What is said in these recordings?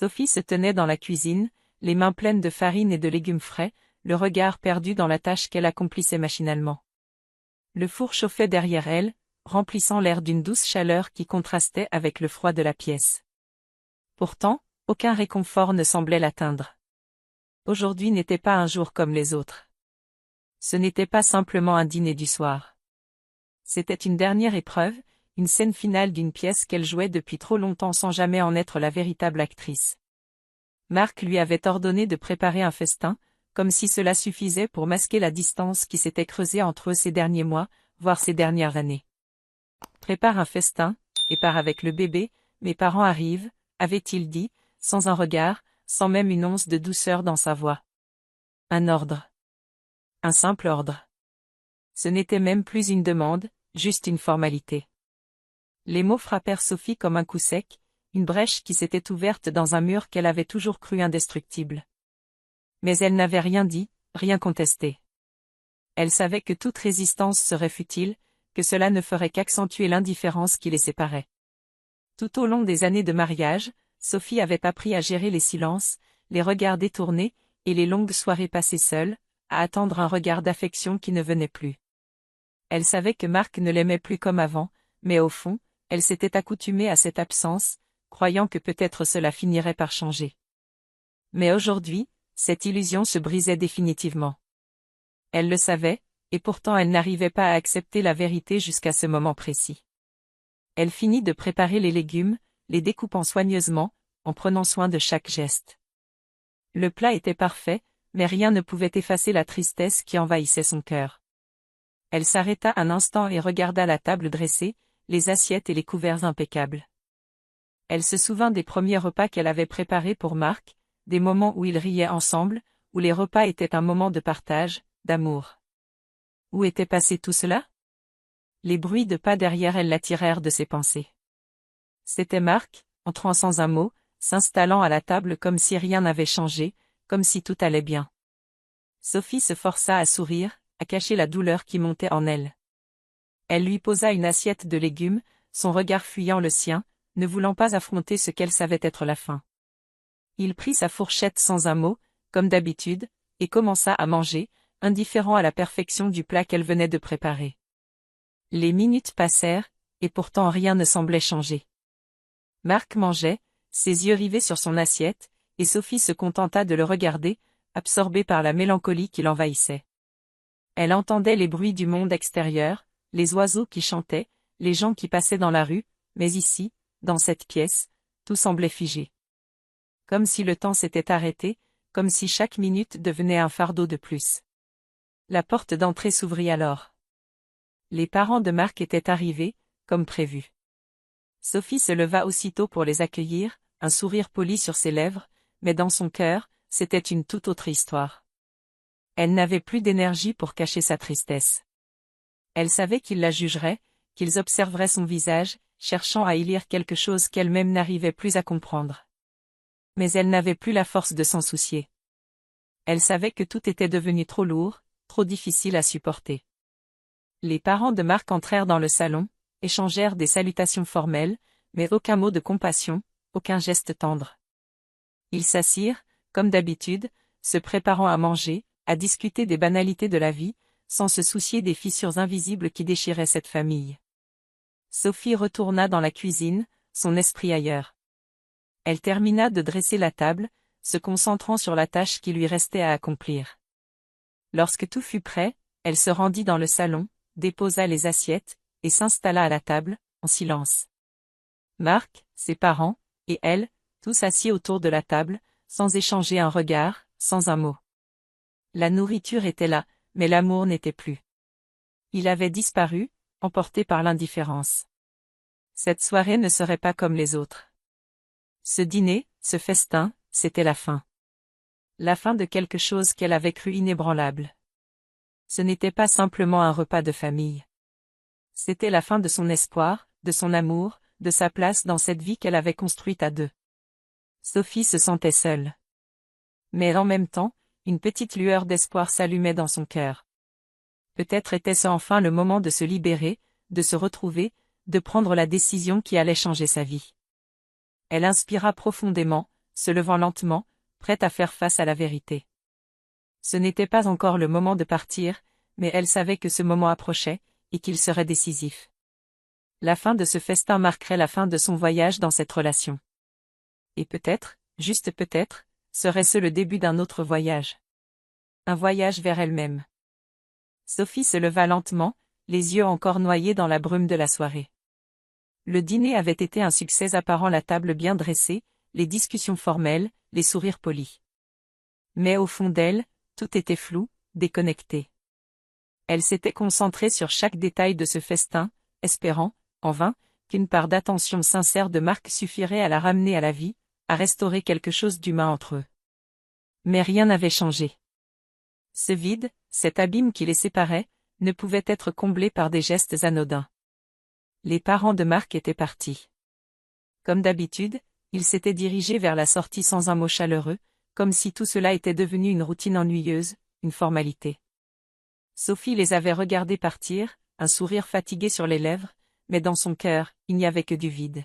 Sophie se tenait dans la cuisine, les mains pleines de farine et de légumes frais, le regard perdu dans la tâche qu'elle accomplissait machinalement. Le four chauffait derrière elle, remplissant l'air d'une douce chaleur qui contrastait avec le froid de la pièce. Pourtant, aucun réconfort ne semblait l'atteindre. Aujourd'hui n'était pas un jour comme les autres. Ce n'était pas simplement un dîner du soir. C'était une dernière épreuve, une scène finale d'une pièce qu'elle jouait depuis trop longtemps sans jamais en être la véritable actrice. Marc lui avait ordonné de préparer un festin, comme si cela suffisait pour masquer la distance qui s'était creusée entre eux ces derniers mois, voire ces dernières années. Prépare un festin, et pars avec le bébé, mes parents arrivent, avait-il dit, sans un regard, sans même une once de douceur dans sa voix. Un ordre. Un simple ordre. Ce n'était même plus une demande, juste une formalité. Les mots frappèrent Sophie comme un coup sec, une brèche qui s'était ouverte dans un mur qu'elle avait toujours cru indestructible. Mais elle n'avait rien dit, rien contesté. Elle savait que toute résistance serait futile, que cela ne ferait qu'accentuer l'indifférence qui les séparait. Tout au long des années de mariage, Sophie avait appris à gérer les silences, les regards détournés, et les longues soirées passées seule, à attendre un regard d'affection qui ne venait plus. Elle savait que Marc ne l'aimait plus comme avant, mais au fond, elle s'était accoutumée à cette absence, croyant que peut-être cela finirait par changer. Mais aujourd'hui, cette illusion se brisait définitivement. Elle le savait, et pourtant elle n'arrivait pas à accepter la vérité jusqu'à ce moment précis. Elle finit de préparer les légumes, les découpant soigneusement, en prenant soin de chaque geste. Le plat était parfait, mais rien ne pouvait effacer la tristesse qui envahissait son cœur. Elle s'arrêta un instant et regarda la table dressée, les assiettes et les couverts impeccables. Elle se souvint des premiers repas qu'elle avait préparés pour Marc, des moments où ils riaient ensemble, où les repas étaient un moment de partage, d'amour. Où était passé tout cela? Les bruits de pas derrière elle l'attirèrent de ses pensées. C'était Marc, entrant sans un mot, s'installant à la table comme si rien n'avait changé, comme si tout allait bien. Sophie se força à sourire, à cacher la douleur qui montait en elle. Elle lui posa une assiette de légumes, son regard fuyant le sien, ne voulant pas affronter ce qu'elle savait être la faim. Il prit sa fourchette sans un mot, comme d'habitude, et commença à manger, indifférent à la perfection du plat qu'elle venait de préparer. Les minutes passèrent, et pourtant rien ne semblait changer. Marc mangeait, ses yeux rivés sur son assiette, et Sophie se contenta de le regarder, absorbée par la mélancolie qui l'envahissait. Elle entendait les bruits du monde extérieur, les oiseaux qui chantaient, les gens qui passaient dans la rue, mais ici, dans cette pièce, tout semblait figé. Comme si le temps s'était arrêté, comme si chaque minute devenait un fardeau de plus. La porte d'entrée s'ouvrit alors. Les parents de Marc étaient arrivés, comme prévu. Sophie se leva aussitôt pour les accueillir, un sourire poli sur ses lèvres, mais dans son cœur, c'était une toute autre histoire. Elle n'avait plus d'énergie pour cacher sa tristesse. Elle savait qu'ils la jugeraient, qu'ils observeraient son visage, cherchant à y lire quelque chose qu'elle-même n'arrivait plus à comprendre. Mais elle n'avait plus la force de s'en soucier. Elle savait que tout était devenu trop lourd, trop difficile à supporter. Les parents de Marc entrèrent dans le salon, échangèrent des salutations formelles, mais aucun mot de compassion, aucun geste tendre. Ils s'assirent, comme d'habitude, se préparant à manger, à discuter des banalités de la vie, sans se soucier des fissures invisibles qui déchiraient cette famille. Sophie retourna dans la cuisine, son esprit ailleurs. Elle termina de dresser la table, se concentrant sur la tâche qui lui restait à accomplir. Lorsque tout fut prêt, elle se rendit dans le salon, déposa les assiettes, et s'installa à la table, en silence. Marc, ses parents, et elle, tous assis autour de la table, sans échanger un regard, sans un mot. La nourriture était là, mais l'amour n'était plus. Il avait disparu, emporté par l'indifférence. Cette soirée ne serait pas comme les autres. Ce dîner, ce festin, c'était la fin. La fin de quelque chose qu'elle avait cru inébranlable. Ce n'était pas simplement un repas de famille. C'était la fin de son espoir, de son amour, de sa place dans cette vie qu'elle avait construite à deux. Sophie se sentait seule. Mais en même temps, une petite lueur d'espoir s'allumait dans son cœur. Peut-être était-ce enfin le moment de se libérer, de se retrouver, de prendre la décision qui allait changer sa vie. Elle inspira profondément, se levant lentement, prête à faire face à la vérité. Ce n'était pas encore le moment de partir, mais elle savait que ce moment approchait, et qu'il serait décisif. La fin de ce festin marquerait la fin de son voyage dans cette relation. Et peut-être, juste peut-être, serait-ce le début d'un autre voyage. Un voyage vers elle-même. Sophie se leva lentement, les yeux encore noyés dans la brume de la soirée. Le dîner avait été un succès apparent, la table bien dressée, les discussions formelles, les sourires polis. Mais au fond d'elle, tout était flou, déconnecté. Elle s'était concentrée sur chaque détail de ce festin, espérant, en vain, qu'une part d'attention sincère de Marc suffirait à la ramener à la vie, à restaurer quelque chose d'humain entre eux. Mais rien n'avait changé. Ce vide, cet abîme qui les séparait, ne pouvait être comblé par des gestes anodins. Les parents de Marc étaient partis. Comme d'habitude, ils s'étaient dirigés vers la sortie sans un mot chaleureux, comme si tout cela était devenu une routine ennuyeuse, une formalité. Sophie les avait regardés partir, un sourire fatigué sur les lèvres, mais dans son cœur, il n'y avait que du vide.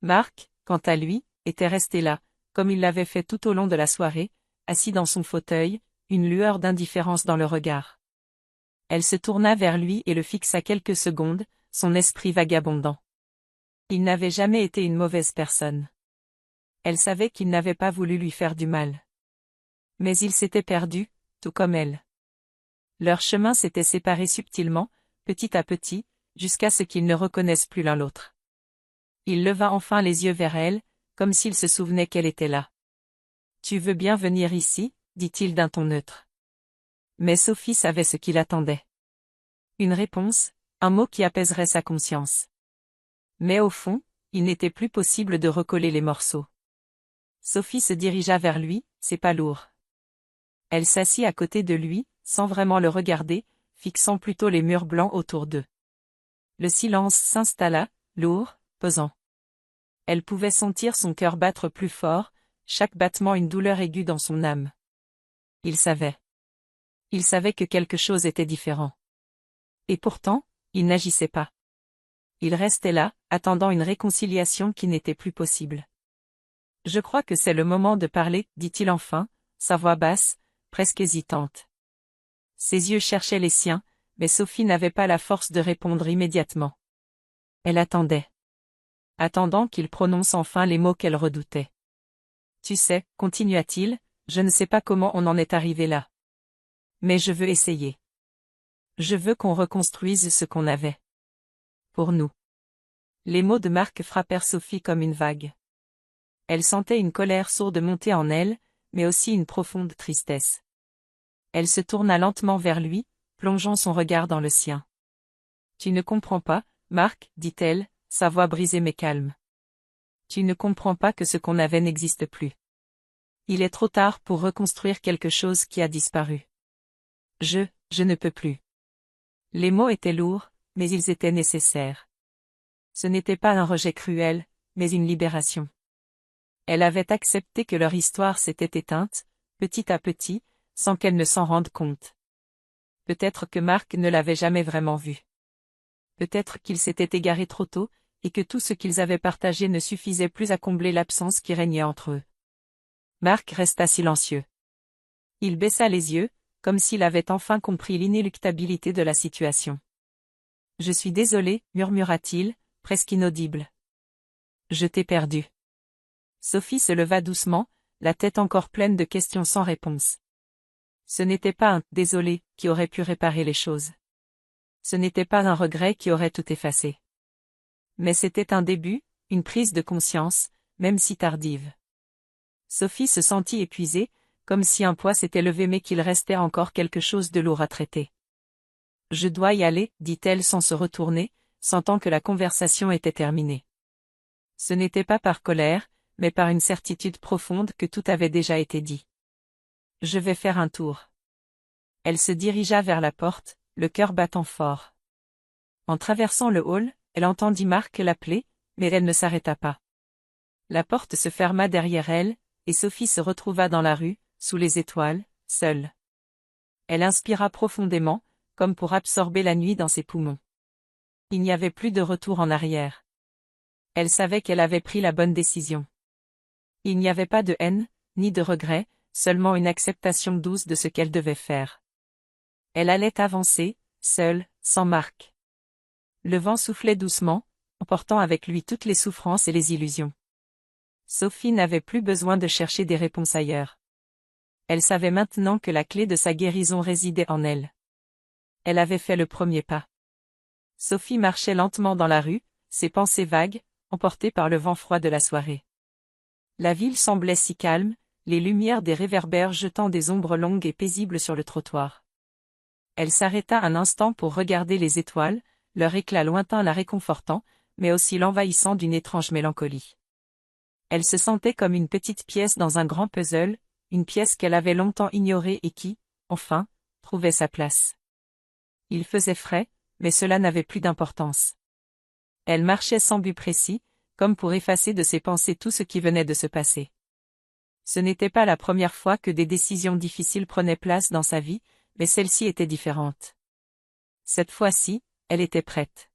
Marc, quant à lui, était resté là, comme il l'avait fait tout au long de la soirée, assis dans son fauteuil, une lueur d'indifférence dans le regard. Elle se tourna vers lui et le fixa quelques secondes, son esprit vagabondant. Il n'avait jamais été une mauvaise personne. Elle savait qu'il n'avait pas voulu lui faire du mal. Mais il s'était perdu, tout comme elle. Leurs chemins s'étaient séparés subtilement, petit à petit, jusqu'à ce qu'ils ne reconnaissent plus l'un l'autre. Il leva enfin les yeux vers elle, comme s'il se souvenait qu'elle était là. « Tu veux bien venir ici ?» dit-il d'un ton neutre. Mais Sophie savait ce qui l'attendait. Une réponse, un mot qui apaiserait sa conscience. Mais au fond, il n'était plus possible de recoller les morceaux. Sophie se dirigea vers lui, ses pas lourds. Elle s'assit à côté de lui, sans vraiment le regarder, fixant plutôt les murs blancs autour d'eux. Le silence s'installa, lourd, pesant. Elle pouvait sentir son cœur battre plus fort, chaque battement une douleur aiguë dans son âme. Il savait. Il savait que quelque chose était différent. Et pourtant, il n'agissait pas. Il restait là, attendant une réconciliation qui n'était plus possible. « Je crois que c'est le moment de parler, » dit-il enfin, sa voix basse, presque hésitante. Ses yeux cherchaient les siens, mais Sophie n'avait pas la force de répondre immédiatement. Elle attendait. Attendant qu'il prononce enfin les mots qu'elle redoutait. « Tu sais, » continua-t-il, « je ne sais pas comment on en est arrivé là. Mais je veux essayer. Je veux qu'on reconstruise ce qu'on avait. Pour nous. » Les mots de Marc frappèrent Sophie comme une vague. Elle sentait une colère sourde monter en elle, mais aussi une profonde tristesse. Elle se tourna lentement vers lui, plongeant son regard dans le sien. « Tu ne comprends pas, Marc, dit-elle, sa voix brisée mais calme. Tu ne comprends pas que ce qu'on avait n'existe plus. Il est trop tard pour reconstruire quelque chose qui a disparu. Je ne peux plus. » Les mots étaient lourds, mais ils étaient nécessaires. Ce n'était pas un rejet cruel, mais une libération. Elle avait accepté que leur histoire s'était éteinte, petit à petit, sans qu'elle ne s'en rende compte. Peut-être que Marc ne l'avait jamais vraiment vue. Peut-être qu'il s'était égaré trop tôt, et que tout ce qu'ils avaient partagé ne suffisait plus à combler l'absence qui régnait entre eux. Marc resta silencieux. Il baissa les yeux, comme s'il avait enfin compris l'inéluctabilité de la situation. « Je suis désolé, » murmura-t-il, presque inaudible. « Je t'ai perdu. » Sophie se leva doucement, la tête encore pleine de questions sans réponse. Ce n'était pas un « désolé » qui aurait pu réparer les choses. Ce n'était pas un regret qui aurait tout effacé. Mais c'était un début, une prise de conscience, même si tardive. Sophie se sentit épuisée, comme si un poids s'était levé mais qu'il restait encore quelque chose de lourd à traiter. « Je dois y aller, » dit-elle sans se retourner, sentant que la conversation était terminée. Ce n'était pas par colère, mais par une certitude profonde que tout avait déjà été dit. « Je vais faire un tour. » Elle se dirigea vers la porte, le cœur battant fort. En traversant le hall, elle entendit Marc l'appeler, mais elle ne s'arrêta pas. La porte se ferma derrière elle, et Sophie se retrouva dans la rue, sous les étoiles, seule. Elle inspira profondément, comme pour absorber la nuit dans ses poumons. Il n'y avait plus de retour en arrière. Elle savait qu'elle avait pris la bonne décision. Il n'y avait pas de haine, ni de regret, seulement une acceptation douce de ce qu'elle devait faire. Elle allait avancer, seule, sans Marc. Le vent soufflait doucement, emportant avec lui toutes les souffrances et les illusions. Sophie n'avait plus besoin de chercher des réponses ailleurs. Elle savait maintenant que la clé de sa guérison résidait en elle. Elle avait fait le premier pas. Sophie marchait lentement dans la rue, ses pensées vagues, emportées par le vent froid de la soirée. La ville semblait si calme, les lumières des réverbères jetant des ombres longues et paisibles sur le trottoir. Elle s'arrêta un instant pour regarder les étoiles, leur éclat lointain la réconfortant, mais aussi l'envahissant d'une étrange mélancolie. Elle se sentait comme une petite pièce dans un grand puzzle, une pièce qu'elle avait longtemps ignorée et qui, enfin, trouvait sa place. Il faisait frais, mais cela n'avait plus d'importance. Elle marchait sans but précis, comme pour effacer de ses pensées tout ce qui venait de se passer. Ce n'était pas la première fois que des décisions difficiles prenaient place dans sa vie, mais celle-ci était différente. Cette fois-ci, elle était prête.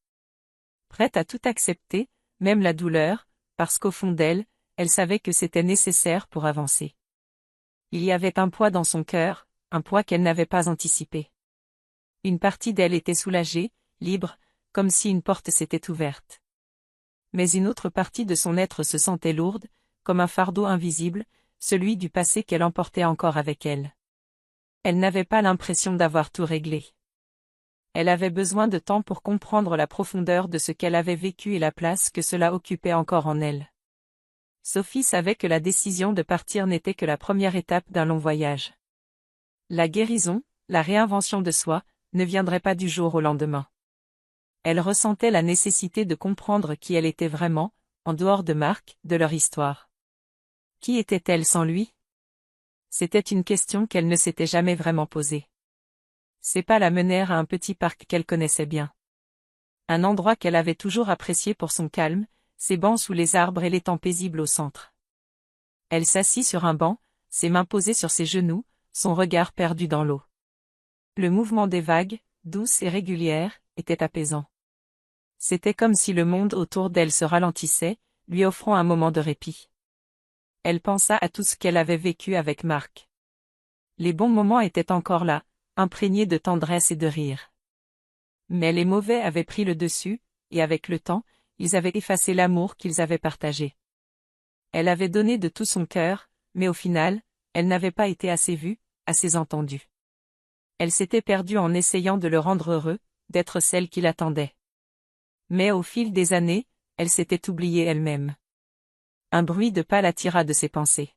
Prête à tout accepter, même la douleur, parce qu'au fond d'elle, elle savait que c'était nécessaire pour avancer. Il y avait un poids dans son cœur, un poids qu'elle n'avait pas anticipé. Une partie d'elle était soulagée, libre, comme si une porte s'était ouverte. Mais une autre partie de son être se sentait lourde, comme un fardeau invisible, celui du passé qu'elle emportait encore avec elle. Elle n'avait pas l'impression d'avoir tout réglé. Elle avait besoin de temps pour comprendre la profondeur de ce qu'elle avait vécu et la place que cela occupait encore en elle. Sophie savait que la décision de partir n'était que la première étape d'un long voyage. La guérison, la réinvention de soi, ne viendrait pas du jour au lendemain. Elle ressentait la nécessité de comprendre qui elle était vraiment, en dehors de Marc, de leur histoire. Qui était-elle sans lui? C'était une question qu'elle ne s'était jamais vraiment posée. Ses pas la menèrent à un petit parc qu'elle connaissait bien. Un endroit qu'elle avait toujours apprécié pour son calme, ses bancs sous les arbres et l'étang paisible au centre. Elle s'assit sur un banc, ses mains posées sur ses genoux, son regard perdu dans l'eau. Le mouvement des vagues, douces et régulières, était apaisant. C'était comme si le monde autour d'elle se ralentissait, lui offrant un moment de répit. Elle pensa à tout ce qu'elle avait vécu avec Marc. Les bons moments étaient encore là, imprégnés de tendresse et de rire. Mais les mauvais avaient pris le dessus, et avec le temps, ils avaient effacé l'amour qu'ils avaient partagé. Elle avait donné de tout son cœur, mais au final, elle n'avait pas été assez vue, assez entendue. Elle s'était perdue en essayant de le rendre heureux, d'être celle qu'il attendait. Mais au fil des années, elle s'était oubliée elle-même. Un bruit de pas la tira de ses pensées.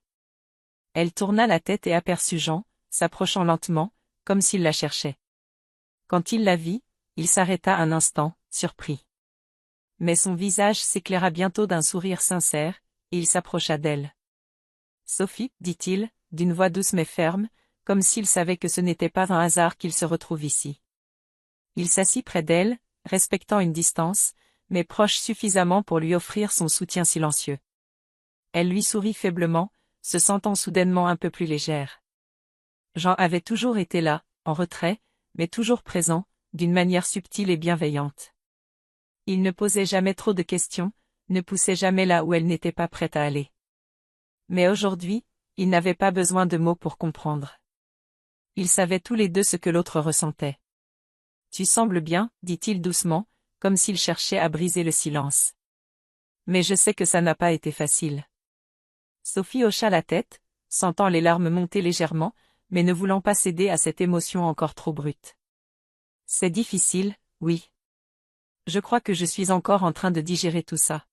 Elle tourna la tête et aperçut Jean, s'approchant lentement, comme s'il la cherchait. Quand il la vit, il s'arrêta un instant, surpris. Mais son visage s'éclaira bientôt d'un sourire sincère, et il s'approcha d'elle. « Sophie, dit-il, d'une voix douce mais ferme, comme s'il savait que ce n'était pas un hasard qu'il se retrouve ici. Il s'assit près d'elle, respectant une distance, mais proche suffisamment pour lui offrir son soutien silencieux. Elle lui sourit faiblement, se sentant soudainement un peu plus légère. Jean avait toujours été là, en retrait, mais toujours présent, d'une manière subtile et bienveillante. Il ne posait jamais trop de questions, ne poussait jamais là où elle n'était pas prête à aller. Mais aujourd'hui, ils n'avaient pas besoin de mots pour comprendre. Ils savaient tous les deux ce que l'autre ressentait. « Tu sembles bien, dit-il doucement, comme s'il cherchait à briser le silence. Mais je sais que ça n'a pas été facile. » Sophie hocha la tête, sentant les larmes monter légèrement, mais ne voulant pas céder à cette émotion encore trop brute. « C'est difficile, oui. Je crois que je suis encore en train de digérer tout ça.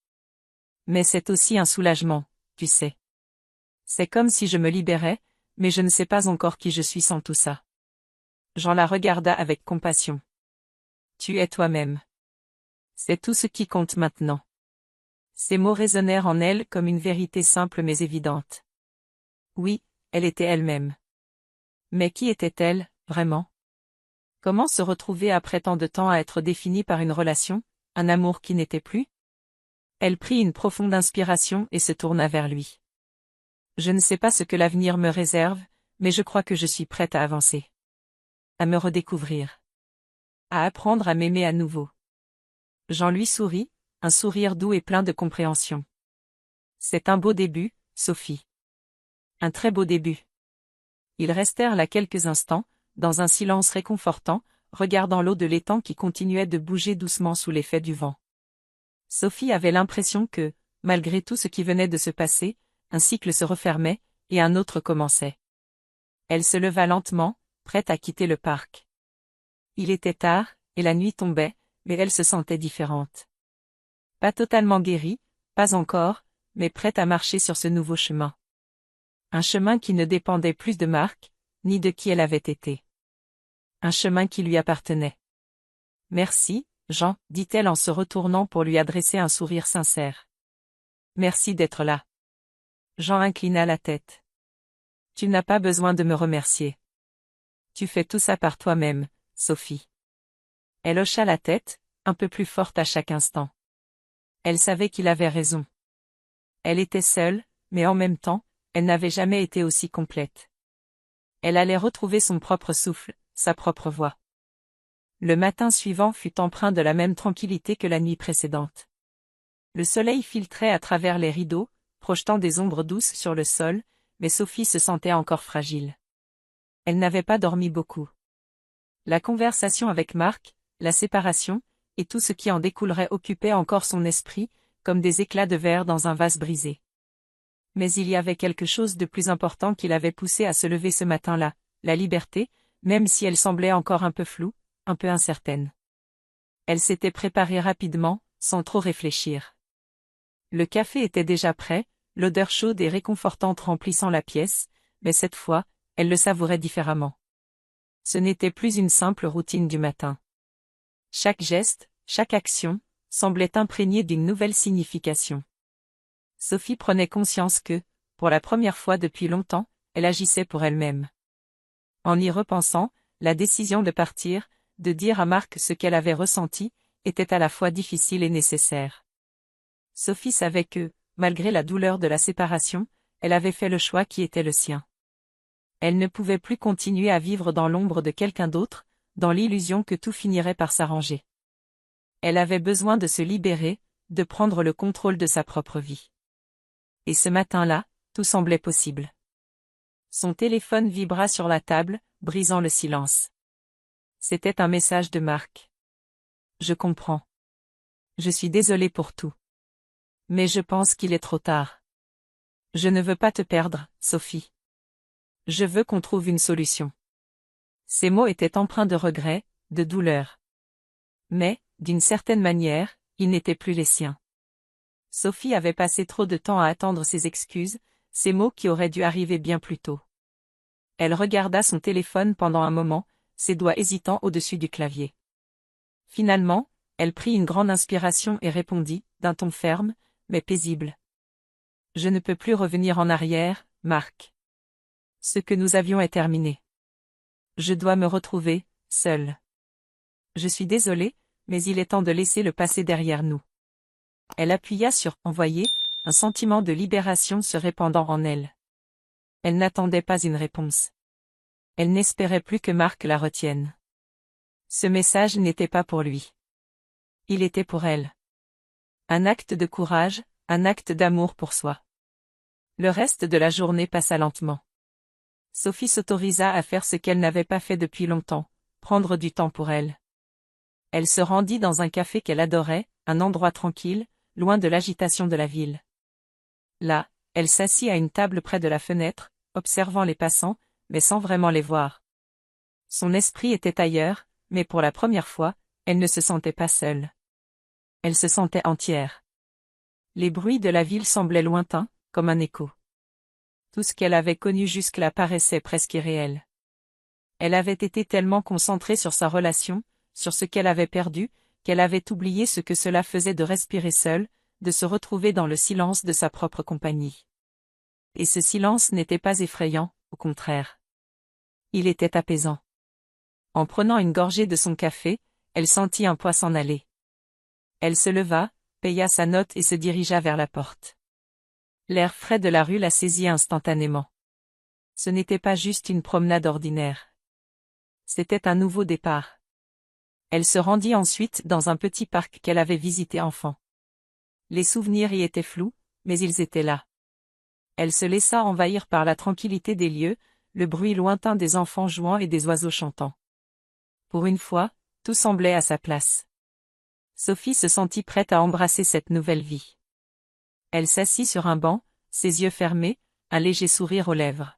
Mais c'est aussi un soulagement, tu sais. C'est comme si je me libérais, mais je ne sais pas encore qui je suis sans tout ça. » Jean la regarda avec compassion. « Tu es toi-même. C'est tout ce qui compte maintenant. » Ces mots résonnèrent en elle comme une vérité simple mais évidente. Oui, elle était elle-même. Mais qui était-elle, vraiment? Comment se retrouver après tant de temps à être définie par une relation, un amour qui n'était plus? Elle prit une profonde inspiration et se tourna vers lui. « Je ne sais pas ce que l'avenir me réserve, mais je crois que je suis prête à avancer. À me redécouvrir. À apprendre à m'aimer à nouveau. » Jean lui sourit, un sourire doux et plein de compréhension. « C'est un beau début, Sophie. Un très beau début. Ils restèrent là quelques instants, dans un silence réconfortant, regardant l'eau de l'étang qui continuait de bouger doucement sous l'effet du vent. Sophie avait l'impression que, malgré tout ce qui venait de se passer, un cycle se refermait, et un autre commençait. Elle se leva lentement, prête à quitter le parc. Il était tard, et la nuit tombait, mais elle se sentait différente. Pas totalement guérie, pas encore, mais prête à marcher sur ce nouveau chemin. Un chemin qui ne dépendait plus de Marc, ni de qui elle avait été. Un chemin qui lui appartenait. Merci, Jean, dit-elle en se retournant pour lui adresser un sourire sincère. Merci d'être là. Jean inclina la tête. Tu n'as pas besoin de me remercier. Tu fais tout ça par toi-même, Sophie. Elle hocha la tête, un peu plus forte à chaque instant. Elle savait qu'il avait raison. Elle était seule, mais en même temps, elle n'avait jamais été aussi complète. Elle allait retrouver son propre souffle, sa propre voix. Le matin suivant fut empreint de la même tranquillité que la nuit précédente. Le soleil filtrait à travers les rideaux, projetant des ombres douces sur le sol, mais Sophie se sentait encore fragile. Elle n'avait pas dormi beaucoup. La conversation avec Marc, la séparation, et tout ce qui en découlerait occupaient encore son esprit, comme des éclats de verre dans un vase brisé. Mais il y avait quelque chose de plus important qui l'avait poussée à se lever ce matin-là, la liberté, même si elle semblait encore un peu floue, un peu incertaine. Elle s'était préparée rapidement, sans trop réfléchir. Le café était déjà prêt, l'odeur chaude et réconfortante remplissant la pièce, mais cette fois, elle le savourait différemment. Ce n'était plus une simple routine du matin. Chaque geste, chaque action, semblait imprégné d'une nouvelle signification. Sophie prenait conscience que, pour la première fois depuis longtemps, elle agissait pour elle-même. En y repensant, la décision de partir, de dire à Marc ce qu'elle avait ressenti, était à la fois difficile et nécessaire. Sophie savait que, malgré la douleur de la séparation, elle avait fait le choix qui était le sien. Elle ne pouvait plus continuer à vivre dans l'ombre de quelqu'un d'autre, dans l'illusion que tout finirait par s'arranger. Elle avait besoin de se libérer, de prendre le contrôle de sa propre vie. Et ce matin-là, tout semblait possible. Son téléphone vibra sur la table, brisant le silence. C'était un message de Marc. Je comprends. Je suis désolée pour tout. Mais je pense qu'il est trop tard. Je ne veux pas te perdre, Sophie. Je veux qu'on trouve une solution. Ces mots étaient empreints de regret, de douleur. Mais, d'une certaine manière, ils n'étaient plus les siens. Sophie avait passé trop de temps à attendre ses excuses, ces mots qui auraient dû arriver bien plus tôt. Elle regarda son téléphone pendant un moment, ses doigts hésitants au-dessus du clavier. Finalement, elle prit une grande inspiration et répondit, d'un ton ferme, mais paisible. Je ne peux plus revenir en arrière, Marc. Ce que nous avions est terminé. Je dois me retrouver, seule. Je suis désolée, mais il est temps de laisser le passé derrière nous. Elle appuya sur « Envoyer », un sentiment de libération se répandant en elle. Elle n'attendait pas une réponse. Elle n'espérait plus que Marc la retienne. Ce message n'était pas pour lui. Il était pour elle. Un acte de courage, un acte d'amour pour soi. Le reste de la journée passa lentement. Sophie s'autorisa à faire ce qu'elle n'avait pas fait depuis longtemps, prendre du temps pour elle. Elle se rendit dans un café qu'elle adorait, un endroit tranquille, loin de l'agitation de la ville. Là, elle s'assit à une table près de la fenêtre, observant les passants, mais sans vraiment les voir. Son esprit était ailleurs, mais pour la première fois, elle ne se sentait pas seule. Elle se sentait entière. Les bruits de la ville semblaient lointains, comme un écho. Tout ce qu'elle avait connu jusque-là paraissait presque irréel. Elle avait été tellement concentrée sur sa relation, sur ce qu'elle avait perdu, qu'elle avait oublié ce que cela faisait de respirer seule, de se retrouver dans le silence de sa propre compagnie. Et ce silence n'était pas effrayant, au contraire. Il était apaisant. En prenant une gorgée de son café, elle sentit un poids s'en aller. Elle se leva, paya sa note et se dirigea vers la porte. L'air frais de la rue la saisit instantanément. Ce n'était pas juste une promenade ordinaire. C'était un nouveau départ. Elle se rendit ensuite dans un petit parc qu'elle avait visité enfant. Les souvenirs y étaient flous, mais ils étaient là. Elle se laissa envahir par la tranquillité des lieux, le bruit lointain des enfants jouant et des oiseaux chantant. Pour une fois, tout semblait à sa place. Sophie se sentit prête à embrasser cette nouvelle vie. Elle s'assit sur un banc, ses yeux fermés, un léger sourire aux lèvres.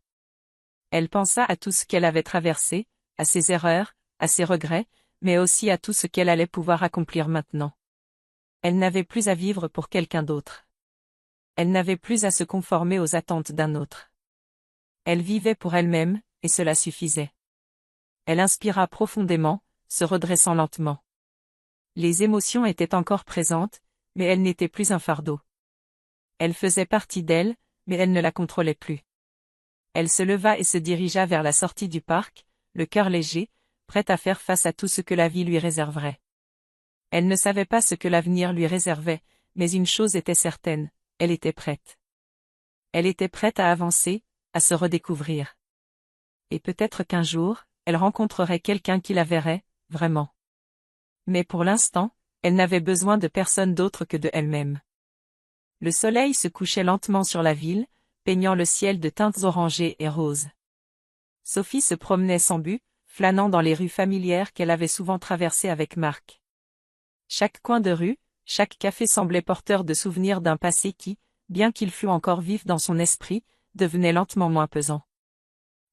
Elle pensa à tout ce qu'elle avait traversé, à ses erreurs, à ses regrets, mais aussi à tout ce qu'elle allait pouvoir accomplir maintenant. Elle n'avait plus à vivre pour quelqu'un d'autre. Elle n'avait plus à se conformer aux attentes d'un autre. Elle vivait pour elle-même, et cela suffisait. Elle inspira profondément, se redressant lentement. Les émotions étaient encore présentes, mais elles n'étaient plus un fardeau. Elle faisait partie d'elle, mais elle ne la contrôlait plus. Elle se leva et se dirigea vers la sortie du parc, le cœur léger, prête à faire face à tout ce que la vie lui réserverait. Elle ne savait pas ce que l'avenir lui réservait, mais une chose était certaine, elle était prête. Elle était prête à avancer, à se redécouvrir. Et peut-être qu'un jour, elle rencontrerait quelqu'un qui la verrait, vraiment. Mais pour l'instant, elle n'avait besoin de personne d'autre que de elle-même. Le soleil se couchait lentement sur la ville, peignant le ciel de teintes orangées et roses. Sophie se promenait sans but, flânant dans les rues familières qu'elle avait souvent traversées avec Marc. Chaque coin de rue, chaque café semblait porteur de souvenirs d'un passé qui, bien qu'il fût encore vif dans son esprit, devenait lentement moins pesant.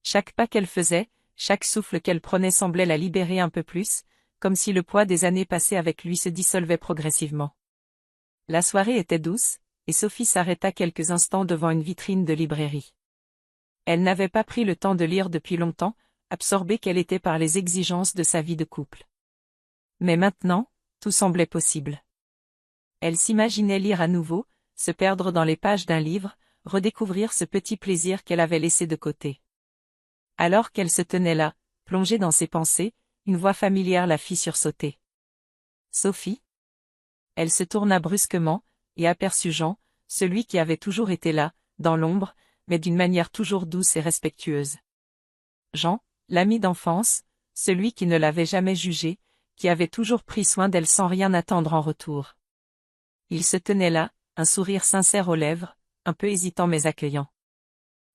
Chaque pas qu'elle faisait, chaque souffle qu'elle prenait semblait la libérer un peu plus, comme si le poids des années passées avec lui se dissolvait progressivement. La soirée était douce, et Sophie s'arrêta quelques instants devant une vitrine de librairie. Elle n'avait pas pris le temps de lire depuis longtemps, absorbée qu'elle était par les exigences de sa vie de couple. Mais maintenant, tout semblait possible. Elle s'imaginait lire à nouveau, se perdre dans les pages d'un livre, redécouvrir ce petit plaisir qu'elle avait laissé de côté. Alors qu'elle se tenait là, plongée dans ses pensées, une voix familière la fit sursauter. « Sophie ?» Elle se tourna brusquement, et aperçut Jean, celui qui avait toujours été là, dans l'ombre, mais d'une manière toujours douce et respectueuse. Jean, l'ami d'enfance, celui qui ne l'avait jamais jugée, qui avait toujours pris soin d'elle sans rien attendre en retour. Il se tenait là, un sourire sincère aux lèvres, un peu hésitant mais accueillant.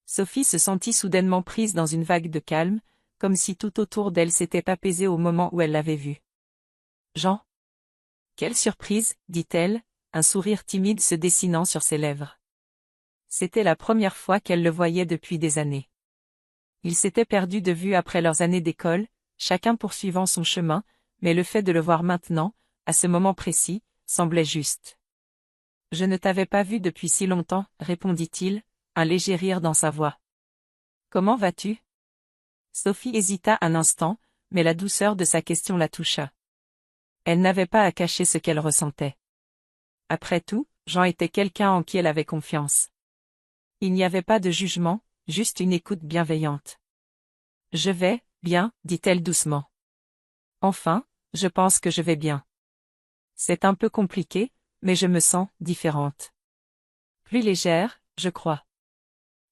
Sophie se sentit soudainement prise dans une vague de calme, comme si tout autour d'elle s'était apaisé au moment où elle l'avait vu. « Jean !» « Quelle surprise, dit-elle, un sourire timide se dessinant sur ses lèvres. C'était la première fois qu'elle le voyait depuis des années. Ils s'étaient perdus de vue après leurs années d'école, chacun poursuivant son chemin, mais le fait de le voir maintenant, à ce moment précis, semblait juste. « Je ne t'avais pas vu depuis si longtemps, répondit-il, un léger rire dans sa voix. « Comment vas-tu » Sophie hésita un instant, mais la douceur de sa question la toucha. Elle n'avait pas à cacher ce qu'elle ressentait. Après tout, Jean était quelqu'un en qui elle avait confiance. Il n'y avait pas de jugement, juste une écoute bienveillante. « Je vais, bien, dit-elle doucement. Enfin, je pense que je vais bien. C'est un peu compliqué, mais je me sens différente. Plus légère, je crois. »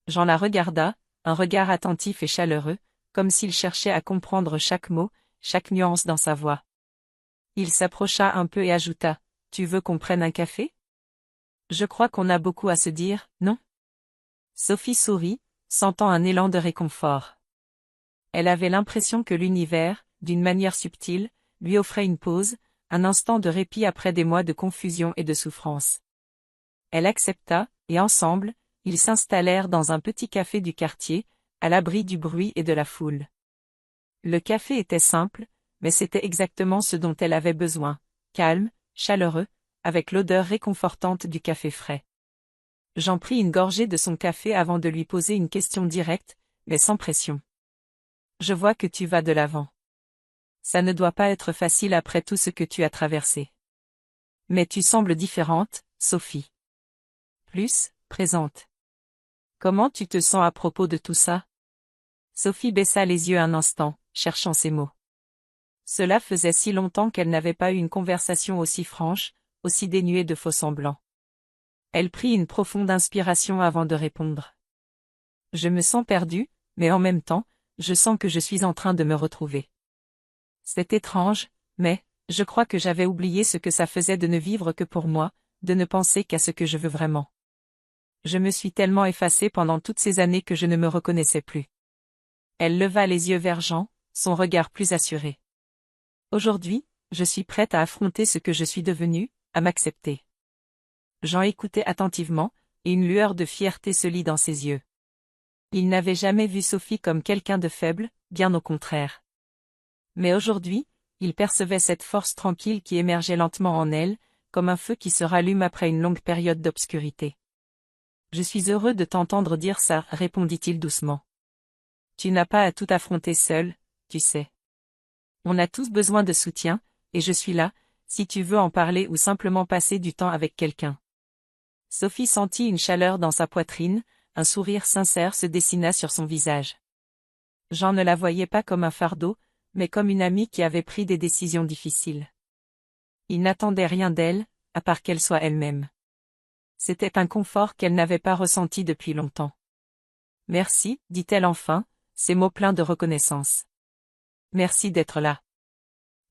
Jean la regarda, un regard attentif et chaleureux, comme s'il cherchait à comprendre chaque mot, chaque nuance dans sa voix. Il s'approcha un peu et ajouta, « Tu veux qu'on prenne un café ? Je crois qu'on a beaucoup à se dire, non ?» Sophie sourit, sentant un élan de réconfort. Elle avait l'impression que l'univers, d'une manière subtile, lui offrait une pause, un instant de répit après des mois de confusion et de souffrance. Elle accepta, et ensemble, ils s'installèrent dans un petit café du quartier, à l'abri du bruit et de la foule. Le café était simple, mais c'était exactement ce dont elle avait besoin, calme, chaleureux, avec l'odeur réconfortante du café frais. Jean prit une gorgée de son café avant de lui poser une question directe, mais sans pression. « Je vois que tu vas de l'avant. Ça ne doit pas être facile après tout ce que tu as traversé. Mais tu sembles différente, Sophie. Plus, présente. Comment tu te sens à propos de tout ça ?» Sophie baissa les yeux un instant, cherchant ses mots. Cela faisait si longtemps qu'elle n'avait pas eu une conversation aussi franche, aussi dénuée de faux-semblants. Elle prit une profonde inspiration avant de répondre. « Je me sens perdue, mais en même temps, je sens que je suis en train de me retrouver. C'est étrange, mais, je crois que j'avais oublié ce que ça faisait de ne vivre que pour moi, de ne penser qu'à ce que je veux vraiment. Je me suis tellement effacée pendant toutes ces années que je ne me reconnaissais plus. Elle leva les yeux vers Jean, son regard plus assuré. Aujourd'hui, je suis prête à affronter ce que je suis devenue, à m'accepter. Jean écoutait attentivement, et une lueur de fierté se lit dans ses yeux. Il n'avait jamais vu Sophie comme quelqu'un de faible, bien au contraire. Mais aujourd'hui, il percevait cette force tranquille qui émergeait lentement en elle, comme un feu qui se rallume après une longue période d'obscurité. « Je suis heureux de t'entendre dire ça, répondit-il doucement. Tu n'as pas à tout affronter seul, tu sais. On a tous besoin de soutien, et je suis là, si tu veux en parler ou simplement passer du temps avec quelqu'un. » Sophie sentit une chaleur dans sa poitrine, un sourire sincère se dessina sur son visage. Jean ne la voyait pas comme un fardeau, mais comme une amie qui avait pris des décisions difficiles. Il n'attendait rien d'elle, à part qu'elle soit elle-même. C'était un confort qu'elle n'avait pas ressenti depuis longtemps. « Merci, dit-elle enfin, ces mots pleins de reconnaissance. Merci d'être là.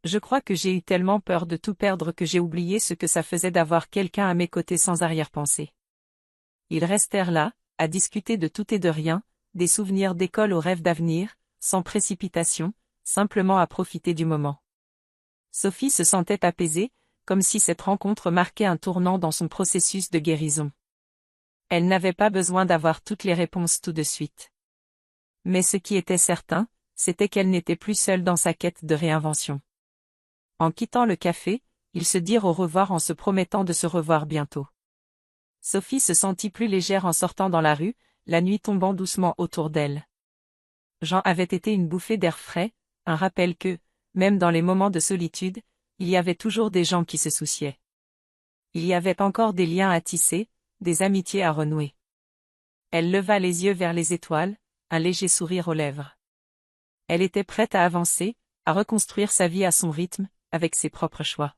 Je crois que j'ai eu tellement peur de tout perdre que j'ai oublié ce que ça faisait d'avoir quelqu'un à mes côtés sans arrière-pensée. » Ils restèrent là, à discuter de tout et de rien, des souvenirs d'école aux rêves d'avenir, sans précipitation, simplement à profiter du moment. Sophie se sentait apaisée, comme si cette rencontre marquait un tournant dans son processus de guérison. Elle n'avait pas besoin d'avoir toutes les réponses tout de suite. Mais ce qui était certain, c'était qu'elle n'était plus seule dans sa quête de réinvention. En quittant le café, ils se dirent au revoir en se promettant de se revoir bientôt. Sophie se sentit plus légère en sortant dans la rue, la nuit tombant doucement autour d'elle. Jean avait été une bouffée d'air frais, un rappel que, même dans les moments de solitude, il y avait toujours des gens qui se souciaient. Il y avait encore des liens à tisser, des amitiés à renouer. Elle leva les yeux vers les étoiles, un léger sourire aux lèvres. Elle était prête à avancer, à reconstruire sa vie à son rythme, avec ses propres choix.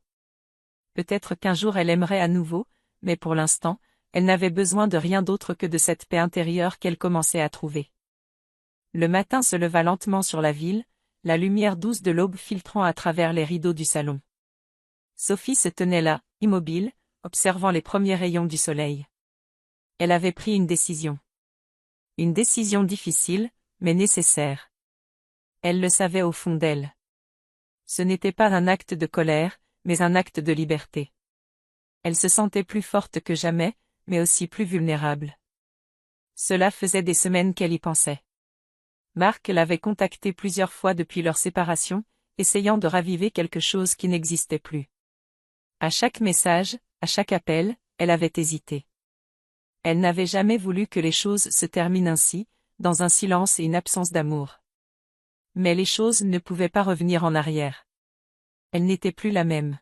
Peut-être qu'un jour elle aimerait à nouveau, mais pour l'instant, elle n'avait besoin de rien d'autre que de cette paix intérieure qu'elle commençait à trouver. Le matin se leva lentement sur la ville, la lumière douce de l'aube filtrant à travers les rideaux du salon. Sophie se tenait là, immobile, observant les premiers rayons du soleil. Elle avait pris une décision. Une décision difficile, mais nécessaire. Elle le savait au fond d'elle. Ce n'était pas un acte de colère, mais un acte de liberté. Elle se sentait plus forte que jamais, mais aussi plus vulnérable. Cela faisait des semaines qu'elle y pensait. Marc l'avait contactée plusieurs fois depuis leur séparation, essayant de raviver quelque chose qui n'existait plus. À chaque message, à chaque appel, elle avait hésité. Elle n'avait jamais voulu que les choses se terminent ainsi, dans un silence et une absence d'amour. Mais les choses ne pouvaient pas revenir en arrière. Elle n'était plus la même.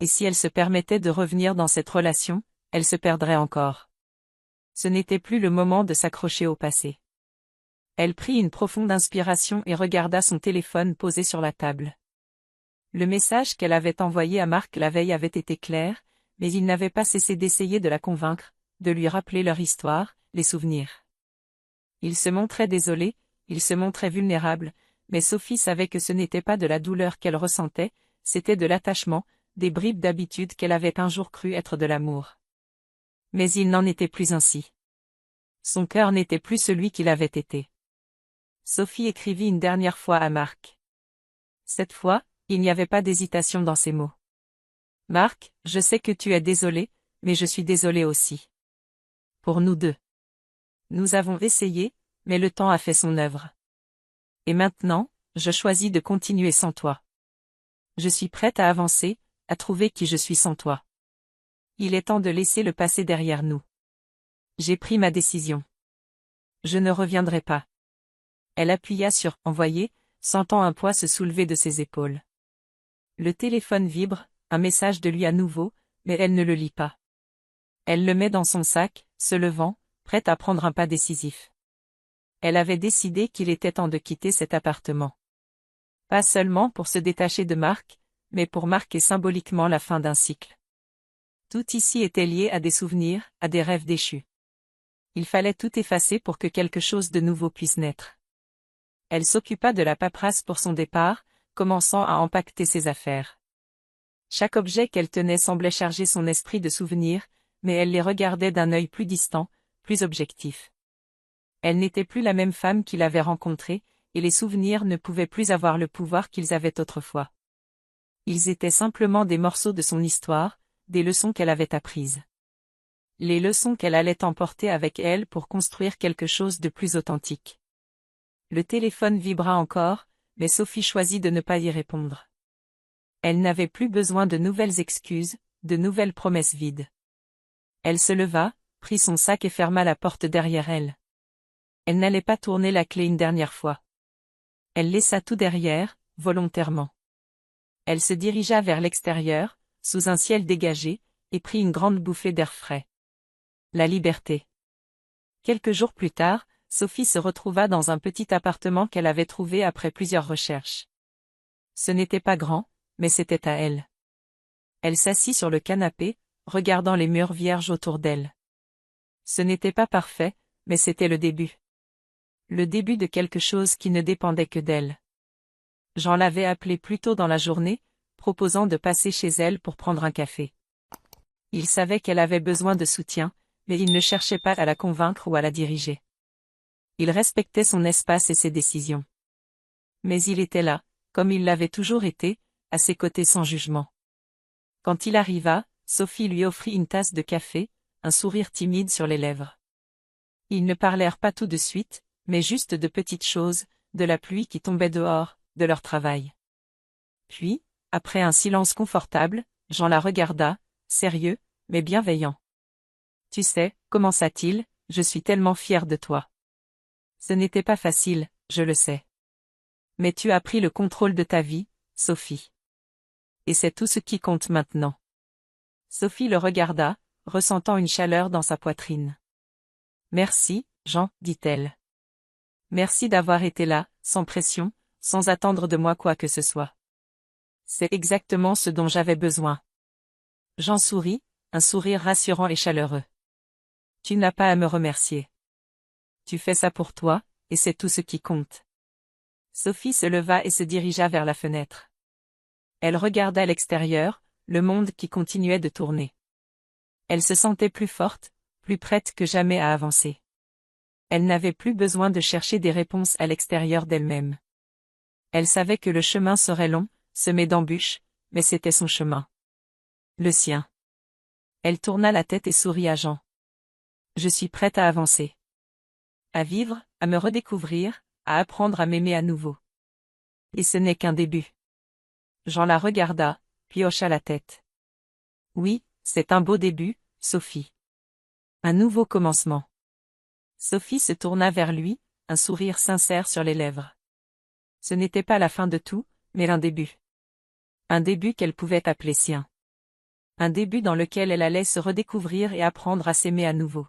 Et si elle se permettait de revenir dans cette relation, elle se perdrait encore. Ce n'était plus le moment de s'accrocher au passé. Elle prit une profonde inspiration et regarda son téléphone posé sur la table. Le message qu'elle avait envoyé à Marc la veille avait été clair, mais il n'avait pas cessé d'essayer de la convaincre, de lui rappeler leur histoire, les souvenirs. Il se montrait désolé, il se montrait vulnérable, mais Sophie savait que ce n'était pas de la douleur qu'elle ressentait, c'était de l'attachement, des bribes d'habitude qu'elle avait un jour cru être de l'amour. Mais il n'en était plus ainsi. Son cœur n'était plus celui qu'il avait été. Sophie écrivit une dernière fois à Marc. Cette fois, il n'y avait pas d'hésitation dans ses mots. « Marc, je sais que tu es désolé, mais je suis désolée aussi. Pour nous deux. Nous avons essayé, mais le temps a fait son œuvre. Et maintenant, je choisis de continuer sans toi. Je suis prête à avancer, à trouver qui je suis sans toi. Il est temps de laisser le passé derrière nous. J'ai pris ma décision. Je ne reviendrai pas. » Elle appuya sur « Envoyer », sentant un poids se soulever de ses épaules. Le téléphone vibre, un message de lui à nouveau, mais elle ne le lit pas. Elle le met dans son sac, se levant, prête à prendre un pas décisif. Elle avait décidé qu'il était temps de quitter cet appartement. Pas seulement pour se détacher de Marc, mais pour marquer symboliquement la fin d'un cycle. Tout ici était lié à des souvenirs, à des rêves déchus. Il fallait tout effacer pour que quelque chose de nouveau puisse naître. Elle s'occupa de la paperasse pour son départ, commençant à empaqueter ses affaires. Chaque objet qu'elle tenait semblait charger son esprit de souvenirs, mais elle les regardait d'un œil plus distant, plus objectif. Elle n'était plus la même femme qu'il avait rencontrée, et les souvenirs ne pouvaient plus avoir le pouvoir qu'ils avaient autrefois. Ils étaient simplement des morceaux de son histoire, des leçons qu'elle avait apprises. Les leçons qu'elle allait emporter avec elle pour construire quelque chose de plus authentique. Le téléphone vibra encore, mais Sophie choisit de ne pas y répondre. Elle n'avait plus besoin de nouvelles excuses, de nouvelles promesses vides. Elle se leva, prit son sac et ferma la porte derrière elle. Elle n'allait pas tourner la clé une dernière fois. Elle laissa tout derrière, volontairement. Elle se dirigea vers l'extérieur, sous un ciel dégagé, et prit une grande bouffée d'air frais. La liberté. Quelques jours plus tard, Sophie se retrouva dans un petit appartement qu'elle avait trouvé après plusieurs recherches. Ce n'était pas grand, mais c'était à elle. Elle s'assit sur le canapé, regardant les murs vierges autour d'elle. Ce n'était pas parfait, mais c'était le début. Le début de quelque chose qui ne dépendait que d'elle. Jean l'avait appelée plus tôt dans la journée, proposant de passer chez elle pour prendre un café. Il savait qu'elle avait besoin de soutien, mais il ne cherchait pas à la convaincre ou à la diriger. Il respectait son espace et ses décisions. Mais il était là, comme il l'avait toujours été, à ses côtés sans jugement. Quand il arriva, Sophie lui offrit une tasse de café, un sourire timide sur les lèvres. Ils ne parlèrent pas tout de suite, mais juste de petites choses, de la pluie qui tombait dehors, de leur travail. Puis, après un silence confortable, Jean la regarda, sérieux, mais bienveillant. « Tu sais, commença-t-il, je suis tellement fier de toi. Ce n'était pas facile, je le sais. Mais tu as pris le contrôle de ta vie, Sophie. Et c'est tout ce qui compte maintenant. » Sophie le regarda, ressentant une chaleur dans sa poitrine. « Merci, Jean, dit-elle. Merci d'avoir été là, sans pression, sans attendre de moi quoi que ce soit. C'est exactement ce dont j'avais besoin. » Jean sourit, un sourire rassurant et chaleureux. « Tu n'as pas à me remercier. Tu fais ça pour toi, et c'est tout ce qui compte. » Sophie se leva et se dirigea vers la fenêtre. Elle regarda l'extérieur, le monde qui continuait de tourner. Elle se sentait plus forte, plus prête que jamais à avancer. Elle n'avait plus besoin de chercher des réponses à l'extérieur d'elle-même. Elle savait que le chemin serait long, semé d'embûches, mais c'était son chemin. Le sien. Elle tourna la tête et sourit à Jean. « Je suis prête à avancer. À vivre, à me redécouvrir, à apprendre à m'aimer à nouveau. Et ce n'est qu'un début. » Jean la regarda, puis hocha la tête. « Oui, c'est un beau début, Sophie. Un nouveau commencement. » Sophie se tourna vers lui, un sourire sincère sur les lèvres. Ce n'était pas la fin de tout, mais un début. Un début qu'elle pouvait appeler sien. Un début dans lequel elle allait se redécouvrir et apprendre à s'aimer à nouveau.